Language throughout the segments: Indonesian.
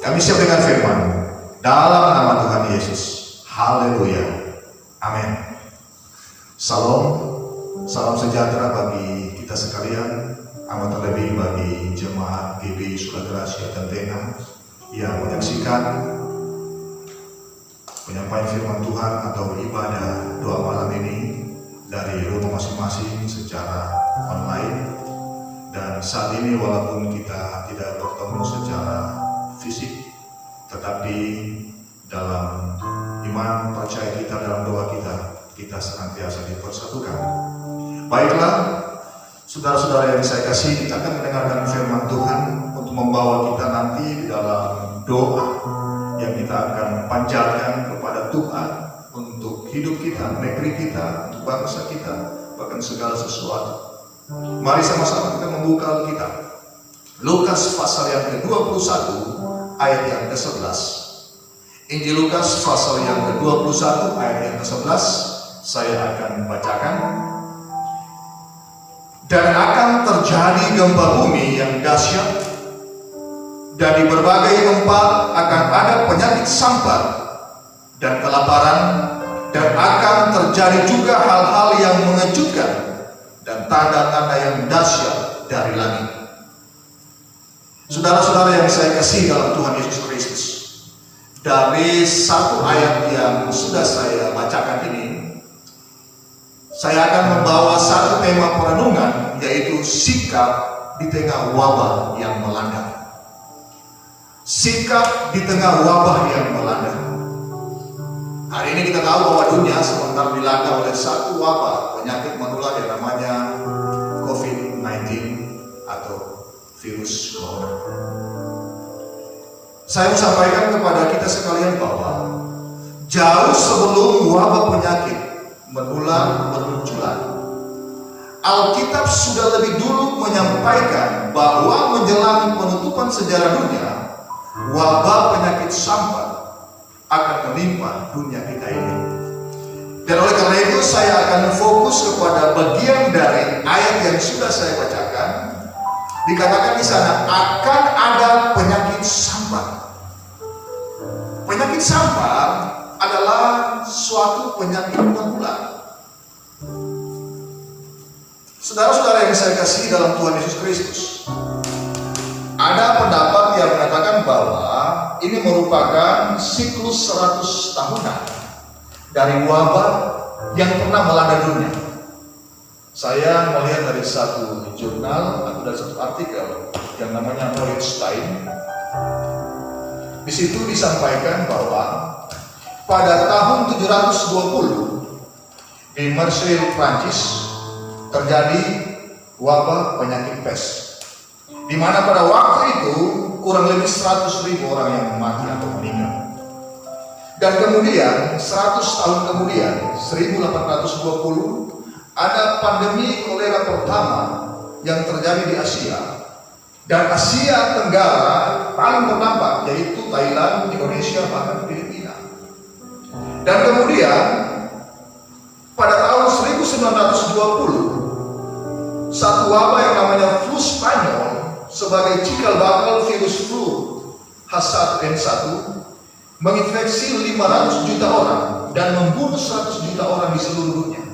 Kami siap dengan firman dalam nama Tuhan Yesus. Haleluya. Amin. Salam, salam sejahtera bagi kita sekalian, amat terlebih bagi jemaat GBI Sula Gracia Tentena yang menyaksikan penyampaian firman Tuhan atau ibadah doa malam ini dari rumah masing-masing secara online. Dan saat ini walaupun kita tidak bertemu secara fisik, tetapi dalam iman percaya kita, dalam doa kita senantiasa dipersatukan. Baiklah, saudara-saudara yang saya kasih, kita akan mendengarkan firman Tuhan untuk membawa kita nanti di dalam doa yang kita akan panjatkan kepada Tuhan untuk hidup kita, negeri kita, untuk bangsa kita, bahkan segala sesuatu. Mari sama-sama kita membuka Alkitab. Lukas pasal yang ke-21 ayat yang ke-11. Injil Lukas pasal yang ke-21 ayat yang ke-11 saya akan bacakan. Dan akan terjadi gempa bumi yang dahsyat, dan di berbagai tempat akan ada penyakit sampar dan kelaparan, dan akan terjadi juga hal-hal yang mengejutkan dan tanda-tanda yang dahsyat dari langit. Saudara-saudara yang saya kasih dalam Tuhan Yesus Kristus, dari satu ayat yang sudah saya bacakan ini, saya akan membawa satu tema perenungan, yaitu sikap di tengah wabah yang melanda. Sikap di tengah wabah yang melanda. Hari ini kita tahu bahwa dunia sementara dilanda oleh satu wabah penyakit menular yang namanya COVID-19 atau virus corona. Saya sampaikan kepada kita sekalian bahwa jauh sebelum wabah penyakit menular bermunculan, Alkitab sudah lebih dulu menyampaikan bahwa menjelang penutupan sejarah dunia, wabah penyakit sampar akan menimpa dunia kita ini. Dan oleh karena itu saya akan fokus kepada bagian dari ayat yang sudah saya bacakan. Dikatakan di sana akan ada penyakit sampar. Penyakit sampar adalah suatu penyakit menular. Saudara-saudara yang saya kasih dalam Tuhan Yesus Kristus, ada pendapat yang mengatakan bahwa ini merupakan siklus 100 tahunan dari wabah yang pernah melanda dunia. Saya melihat dari satu jurnal atau dari satu artikel yang namanya Knowledge Time. Di situ disampaikan bahwa pada tahun 720 di Marseille, Prancis, terjadi wabah penyakit pes, di mana pada waktu itu kurang lebih 100.000 orang yang mati atau meninggal. Dan kemudian 100 tahun kemudian 1820 ada pandemi kolera pertama yang terjadi di Asia. Dan Asia Tenggara paling terdampak, yaitu Thailand, Indonesia, bahkan Filipina. Dan kemudian pada tahun 1920 satu wabah yang namanya flu Spanyol sebagai cikal bakal virus flu H1N1 menginfeksi 500 juta orang dan membunuh 100 juta orang di seluruh dunia.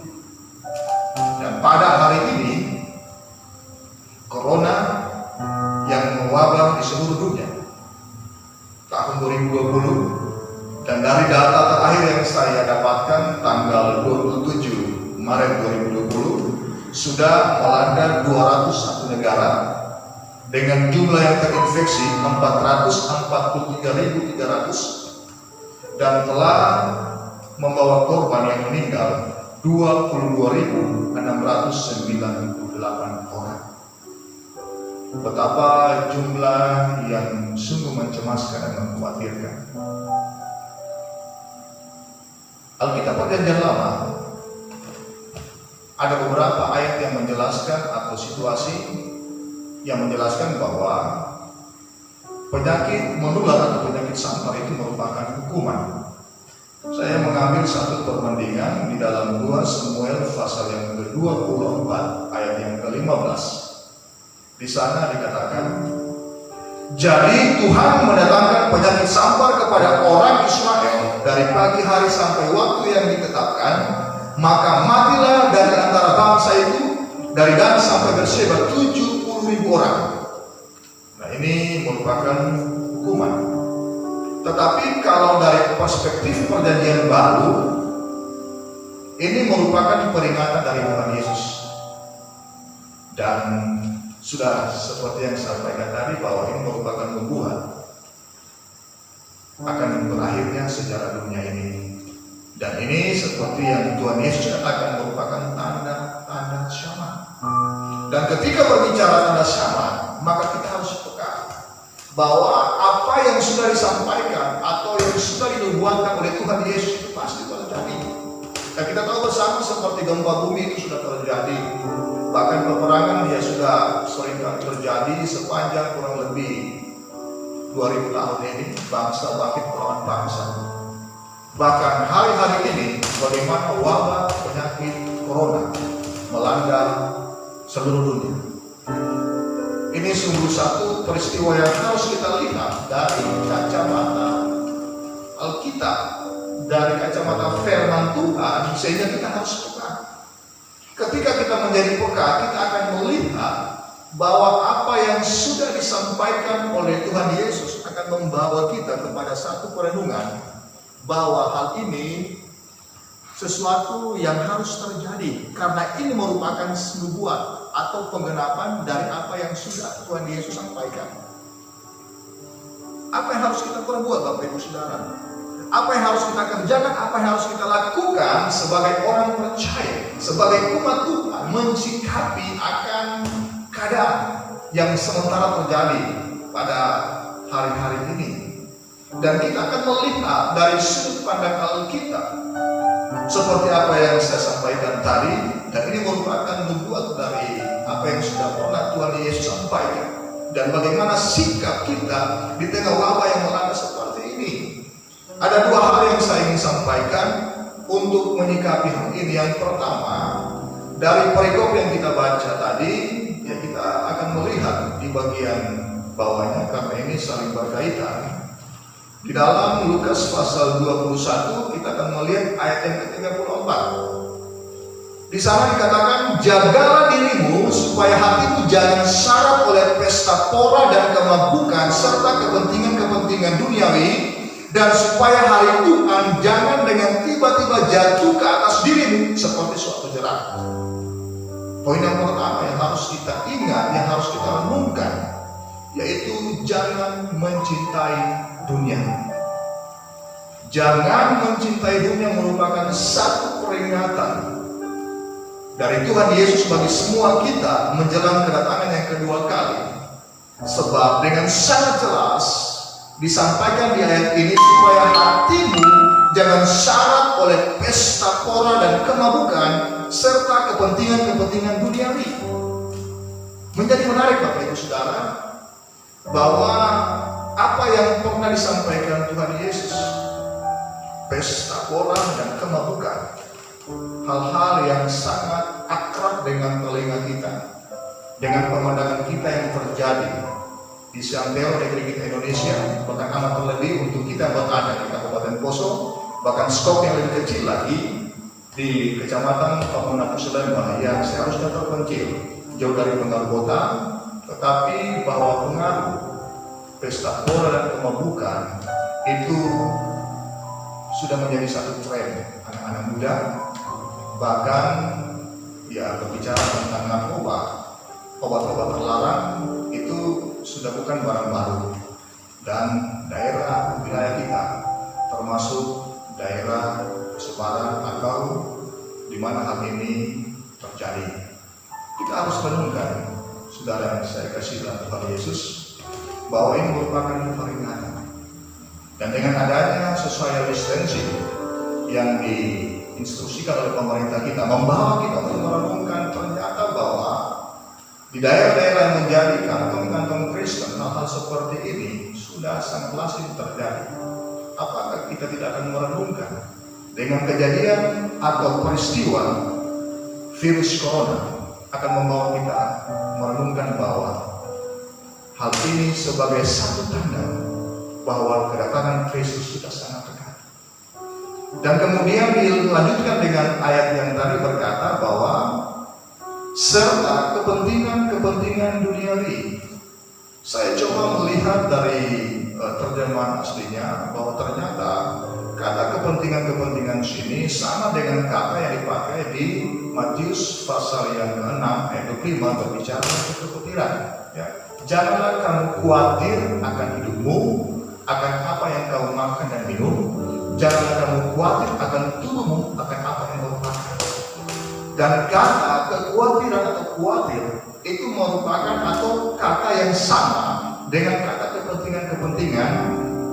Dan pada hari ini corona yang mewabah di seluruh dunia tahun 2020, dan dari data terakhir yang saya dapatkan tanggal 27 Maret 2020 sudah melanda 201 negara dengan jumlah yang terinfeksi 443.300 dan telah membawa korban yang meninggal 22.698 orang. Betapa jumlah yang sungguh mencemaskan dan mengkhawatirkan. Alkitab Perjanjian Lama ada beberapa ayat yang menjelaskan atau situasi yang menjelaskan bahwa penyakit menular atau penyakit sampar itu merupakan hukuman. Saya mengambil satu perbandingan di dalam 2 Samuel pasal yang ke-24 ayat yang ke-15. Di sana dikatakan, Jadi Tuhan mendatangkan penyakit sampar kepada orang Israel dari pagi hari sampai waktu yang ditetapkan, maka matilah dari antara bangsa itu dari Dan sampai Berseba 70.000 orang. Nah, ini merupakan hukuman. Tetapi kalau dari perspektif perjanjian baru, ini merupakan peringatan dari Tuhan Yesus. Dan sudah seperti yang saya sampaikan tadi bahwa ini merupakan nubuat akan berakhirnya sejarah dunia ini. Dan ini seperti yang Tuhan Yesus katakan merupakan tanda-tanda syaman. Dan ketika berbicara tanda syaman, maka kita harus peka bahwa apa yang sudah disampaikan atau yang sudah dinubuatkan oleh Tuhan Yesus itu pasti terjadi. Dan kita tahu bersama seperti gempa bumi itu sudah terjadi. Bahkan peperangan dia sudah seringkali terjadi sepanjang kurang lebih 2000 tahun ini, bangsa bangkit melawan bangsa. Bahkan hari-hari ini bagaimana wabah penyakit corona melanda seluruh dunia. Ini sungguh satu peristiwa yang harus kita lihat dari kacamata Alkitab, dari kacamata firman Tuhan, sehingga kita harus peka. Ketika kita menjadi peka, kita akan melihat bahwa apa yang sudah disampaikan oleh Tuhan Yesus akan membawa kita kepada satu perenungan bahwa hal ini sesuatu yang harus terjadi, karena ini merupakan nubuat atau penggenapan dari apa yang sudah Tuhan Yesus sampaikan. Apa yang harus kita perbuat, Bapak Ibu Saudara? Apa yang harus kita kerjakan, apa yang harus kita lakukan sebagai orang percaya, sebagai umat Tuhan, mensikapi akan keadaan yang sementara terjadi pada hari-hari ini. Dan kita akan melihat dari sudut pandang Alkitab seperti apa yang saya sampaikan tadi, dan ini merupakan nubuat dari apa yang sudah pernah Tuhan Yesus sampaikan, dan bagaimana sikap kita di tengah wabah yang melanda seperti ini. Ada dua hal yang saya ingin sampaikan untuk menyikapi hal ini. Yang pertama, dari perikop yang kita baca tadi, ya kita akan melihat di bagian bawahnya karena ini saling berkaitan. Di dalam Lukas pasal 21 kita akan melihat ayat yang ke-34. Di sana dikatakan, jagalah dirimu supaya hatimu jangan syarat oleh pesta pora dan kemabukan serta kepentingan-kepentingan duniawi, dan supaya hari Tuhan jangan dengan tiba-tiba jatuh ke atas dirimu seperti suatu jerah. Poin yang pertama yang harus kita ingat, yang harus kita renungkan, yaitu jangan mencintai dunia. Jangan mencintai dunia merupakan satu peringatan dari Tuhan Yesus bagi semua kita menjelang kedatangan yang kedua kali. Sebab dengan sangat jelas disampaikan di ayat ini supaya hatimu jangan syarat oleh pesta pora dan kemabukan serta kepentingan-kepentingan duniawi. Menjadi menarik Bapak Ibu Saudara bahwa apa yang pernah disampaikan Tuhan Yesus, pesta pora dan kemabukan, hal-hal yang sangat akrab dengan telinga kita, dengan pemandangan kita yang terjadi di Santero negeri kita Indonesia, bahkan amat terlebih untuk kita berada di Kabupaten Poso, bahkan skop yang lebih kecil lagi di Kecamatan Pamunapu Selembah yang seharusnya terpencil jauh dari pengaruh kota, tetapi bahwa pengaruh pesta pora dan kemabukan itu sudah menjadi satu tren anak-anak muda. Bahkan ya berbicara tentang narkoba, obat-obat terlarang itu sudah bukan barang baru. Dan daerah wilayah kita termasuk daerah sebaran atau di mana hal ini terjadi. Kita harus renungkan, saudara yang saya kasih dalam Tuhan Yesus, bahwa ini merupakan peringatan. Dan dengan adanya social distancing yang diinstruksikan oleh pemerintah kita, membawa kita untuk merenungkan ternyata bahwa di daerah-daerah yang menjadi kantong-kantong Kristen, hal-hal seperti ini sudah sangat lazim terjadi. Apakah kita tidak akan merenungkan dengan kejadian atau peristiwa virus corona akan membawa kita merenungkan bahwa Hal ini sebagai satu tanda bahwa kedatangan Kristus sudah sangat dekat. Dan kemudian dilanjutkan dengan ayat yang tadi berkata bahwa serta kepentingan duniawi. Saya coba melihat dari terjemahan aslinya bahwa ternyata kata kepentingan sini sama dengan kata yang dipakai di Matius pasal yang ke-6 ayat 25 berbicara tentang kekhawatiran. Ya. Janganlah kamu khawatir akan hidupmu, akan apa yang kamu makan dan minum. Janganlah kamu khawatir akan tubuhmu, akan apa yang kamu makan. Dan kata kekhawatiran atau khawatir itu merupakan atau kata yang sama dengan kata kepentingan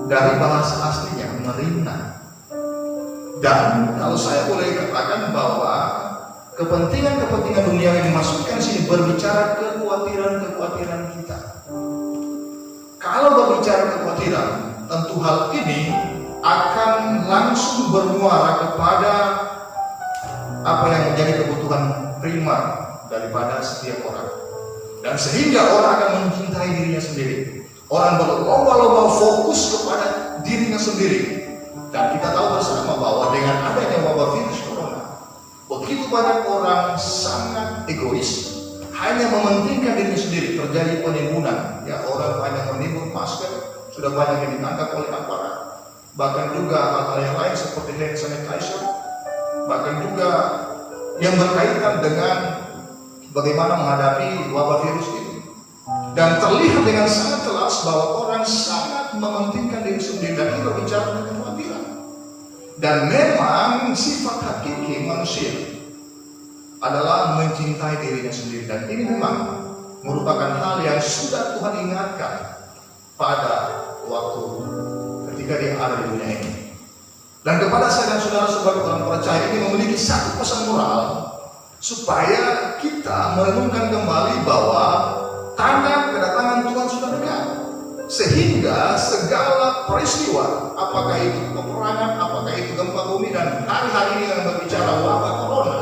dari bahasa aslinya, merina. Dan kalau saya boleh katakan bahwa kepentingan dunia yang dimasukkan sini berbicara kekhawatiran kita. Kalau berbicara kekhawatiran, tentu hal ini akan langsung bermuara kepada apa yang menjadi kebutuhan primer daripada setiap orang. Dan sehingga orang akan mencintai dirinya sendiri. Orang berlomba-lomba fokus kepada dirinya sendiri. Dan kita tahu bersama bahwa dengan adanya wabah virus corona, begitu banyak orang sangat egois, hanya mementingkan dirinya sendiri. Terjadi penimbunan, ya, orang banyak menimbun masker, sudah banyak yang ditangkap oleh aparat. Bahkan juga hal-hal yang lain seperti hand sanitizer, bahkan juga yang berkaitan dengan bagaimana menghadapi wabah virus ini. Dan terlihat dengan sangat jelas bahwa orang sangat mementingkan diri sendiri dan itu berbicara tentang kekhawatiran. Dan memang sifat hakiki manusia adalah mencintai dirinya sendiri, dan ini memang merupakan hal yang sudah Tuhan ingatkan pada waktu ketika dia ada di dunia ini. Dan kepada saya dan saudara sebagai orang percaya ini memiliki satu pesan moral supaya kita merenungkan kembali bahwa tanda kedatangan Tuhan sudah dekat. Sehingga segala peristiwa, apakah itu peperangan, apakah itu gempa bumi, dan hari-hari ini yang berbicara wabah corona,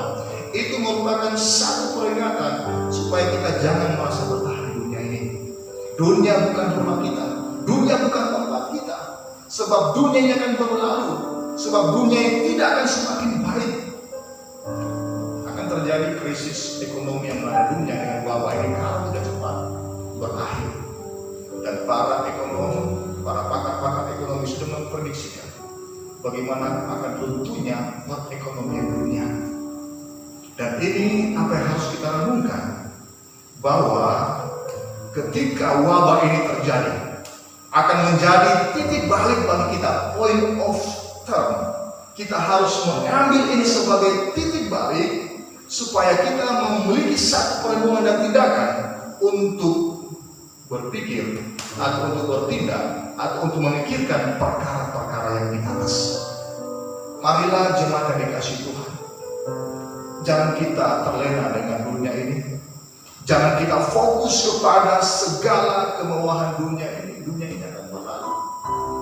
itu merupakan satu peringatan supaya kita jangan merasa bertahan di dunia ini. Dunia bukan rumah kita, dunia bukan tempat kita, sebab dunia ini akan berlalu, sebab dunia ini tidak akan semakin baik. Akan terjadi krisis ekonomi yang melanda dunia dengan wabah ini kalau tidak cepat berakhir. Dan para ekonom, para pakar-pakar ekonomi sudah memprediksikan bagaimana akan runtuhnya perekonomian dunia. Dan ini apa yang harus kita renungkan, bahwa ketika wabah ini terjadi akan menjadi titik balik bagi kita, point of turn. Kita harus mengambil ini sebagai titik balik supaya kita memiliki satu perenungan dan tindakan untuk berpikir atau untuk bertindak atau untuk memikirkan perkara-perkara yang di atas. Marilah jemaat yang dikasihi Tuhan, jangan kita terlena dengan dunia ini. Jangan kita fokus kepada segala kemewahan dunia ini. Dunia ini akan berlalu.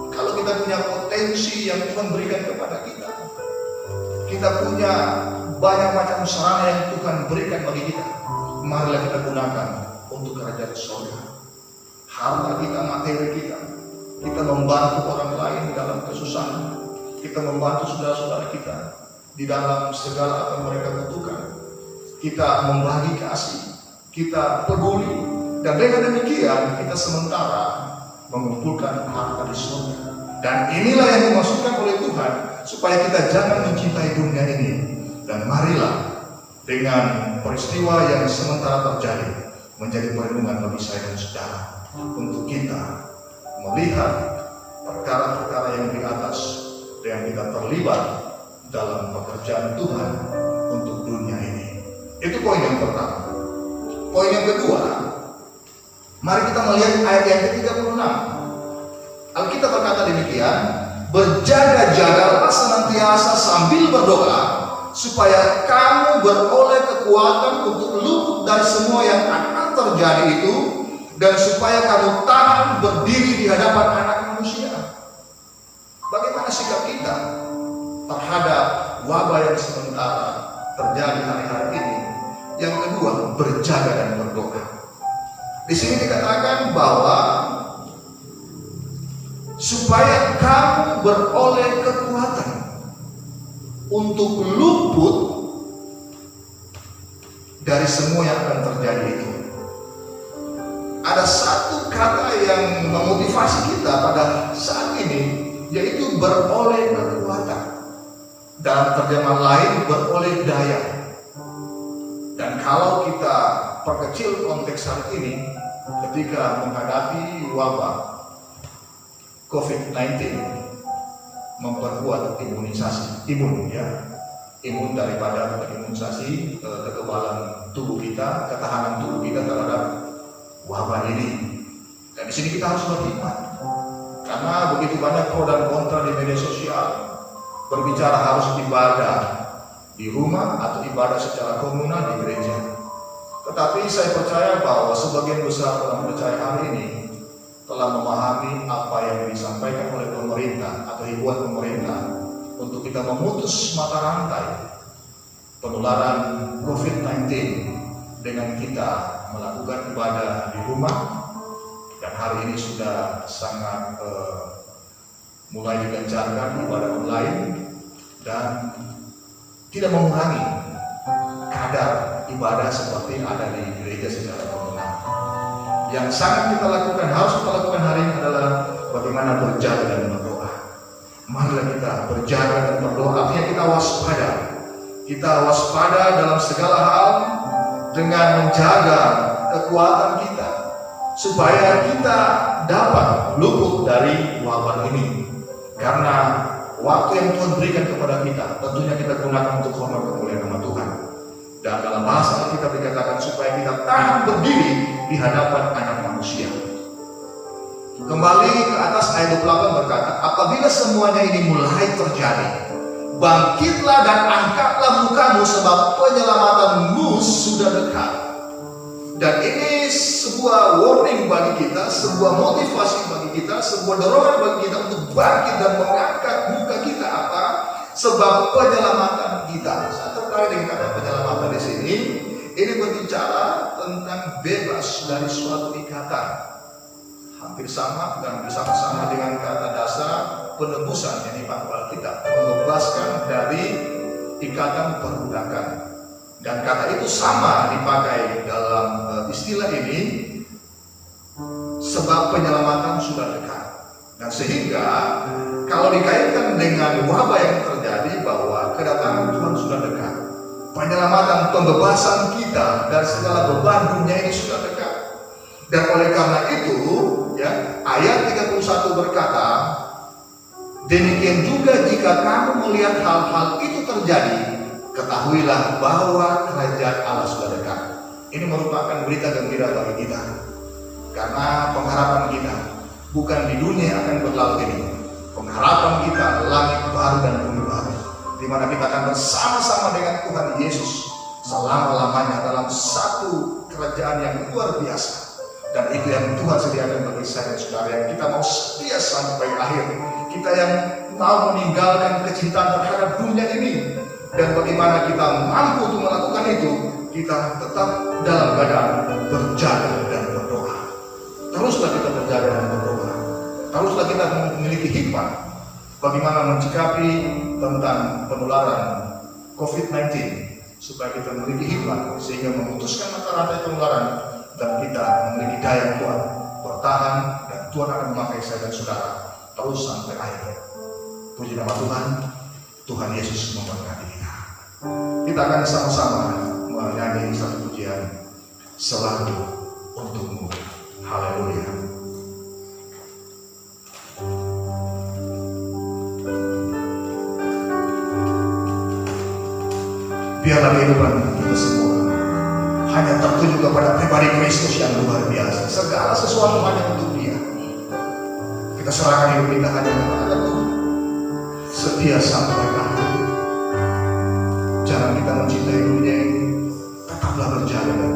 Kalau kita punya potensi yang Tuhan berikan kepada kita, kita punya banyak macam sarana yang Tuhan berikan bagi kita, marilah kita gunakan untuk kerajaan surga. Harta kita, materi kita membantu orang lain dalam kesusahan, kita membantu saudara-saudara kita di dalam segala apa yang mereka butuhkan, kita membagi kasih, kita peduli, dan dengan demikian kita sementara mengumpulkan harta di surga. Dan inilah yang dimaksudkan oleh Tuhan supaya kita jangan mencintai dunia ini. Dan marilah dengan peristiwa yang sementara terjadi menjadi perenungan bagi saya dan saudara, untuk kita melihat perkara-perkara yang di atas dan kita terlibat dalam pekerjaan Tuhan untuk dunia ini. Itu poin yang pertama. Poin yang kedua, mari kita melihat ayat yang ke-36. Alkitab berkata demikian, berjaga-jagalah senantiasa sambil berdoa, supaya kamu beroleh kekuatan untuk luput dari semua yang akan terjadi itu, dan supaya kamu tahan berdiri di hadapan Anak Manusia. Bagaimana sikap kita terhadap wabah yang sementara terjadi hari-hari ini? Yang kedua, berjaga dan berdoa. Di sini dikatakan bahwa supaya kamu beroleh kekuatan untuk luput dari semua yang akan terjadi itu. Ada satu kata yang memotivasi kita pada saat ini, yaitu beroleh kekuatan. Dalam terjemahan lain, beroleh daya. Dan kalau kita perkecil konteks saat ini, ketika menghadapi wabah COVID-19, memperkuat imun daripada imunisasi kekebalan tubuh kita, ketahanan tubuh kita terhadap wabah ini. Dan di sini kita harus berhikmat, karena begitu banyak pro dan kontra di media sosial berbicara harus ibadah di rumah atau ibadah secara komunal di gereja. Tetapi saya percaya bahwa sebagian besar orang percaya hari ini telah memahami apa yang disampaikan oleh pemerintah atau himbauan pemerintah untuk kita memutus mata rantai penularan COVID-19 dengan kita melakukan ibadah di rumah. Dan hari ini sudah sangat mulai digencarkan ibadah online dan tidak mengurangi kadar ibadah seperti ada di gereja secara komunal. Yang sangat kita lakukan, harus kita lakukan hari ini adalah bagaimana berjaga dan berdoa. Marilah kita berjaga dan berdoa, artinya kita waspada. Kita waspada dalam segala hal dengan menjaga kekuatan kita, supaya kita dapat luput dari wabah ini. Karena waktu yang Tuhan berikan kepada kita, tentunya kita gunakan untuk hormat kemuliaan nama Tuhan. Dan dalam bahasa Alkitab dikatakan supaya kita tahan berdiri di hadapan anak manusia. Kembali ke atas ayat 28 berkata, apabila semuanya ini mulai terjadi, bangkitlah dan angkatlah mukamu sebab penyelamatanmu sudah dekat. Dan ini sebuah warning bagi kita, sebuah motivasi bagi kita, sebuah dorongan bagi kita untuk bangkit dan mengangkat muka kita. Apa? Sebab penyelamatan kita. Saya tertarik dengan kata penyelamatan di sini. Ini berbicara tentang bebas dari suatu ikatan. Hampir sama dan bersama-sama dengan kata dasar penebusan yang dipakai Alkitab, membebaskan dari ikatan perbudakan. Dan kata itu sama dipakai dalam istilah ini, sebab penyelamatan sudah dekat. Dan sehingga kalau dikaitkan dengan wabah yang terjadi, bahwa kedatangan Tuhan sudah dekat, penyelamatan, pembebasan kita dari segala beban dunia ini sudah dekat. Dan oleh karena itu, ya, ayat 31 berkata, demikian juga jika kamu melihat hal-hal itu terjadi, ketahuilah bahwa kerajaan Allah sudah dekat. Ini merupakan berita gembira bagi kita, karena pengharapan kita bukan di dunia akan berlalu ini. Pengharapan kita langit baru dan bumi baru, di mana kita akan bersama-sama dengan Tuhan Yesus selama-lamanya dalam satu kerajaan yang luar biasa. Dan itu yang Tuhan sediakan bagi saya dan saudara, yang kita mau setia sampai akhir. Kita yang mau meninggalkan kecintaan terhadap dunia ini. Dan bagaimana kita mampu untuk melakukan itu, kita tetap dalam keadaan berjaga dan berdoa. Teruslah kita berjaga dan berdoa. Teruslah kita memiliki hikmat bagaimana mencikapi tentang penularan COVID-19, supaya kita memiliki hikmat sehingga memutuskan mata rantai penularan, dan kita memiliki daya yang kuat bertahan, dan Tuhan akan memakai saya dan saudara terus sampai akhir. Puji nama Tuhan. Tuhan Yesus memberkati kita. Kita akan sama-sama menyanyi satu pujian, selalu untukmu. Haleluya. Biarlah kehidupan kita semua hanya tertuju kepada pribadi Kristus yang luar biasa. Segala sesuatu hanya untuk Dia. Kita serahkan hidup kita hanya kepada Tuhan. Setia sampai akhir. Jangan kita mencintai dunia ini. Tetaplah berjalan dan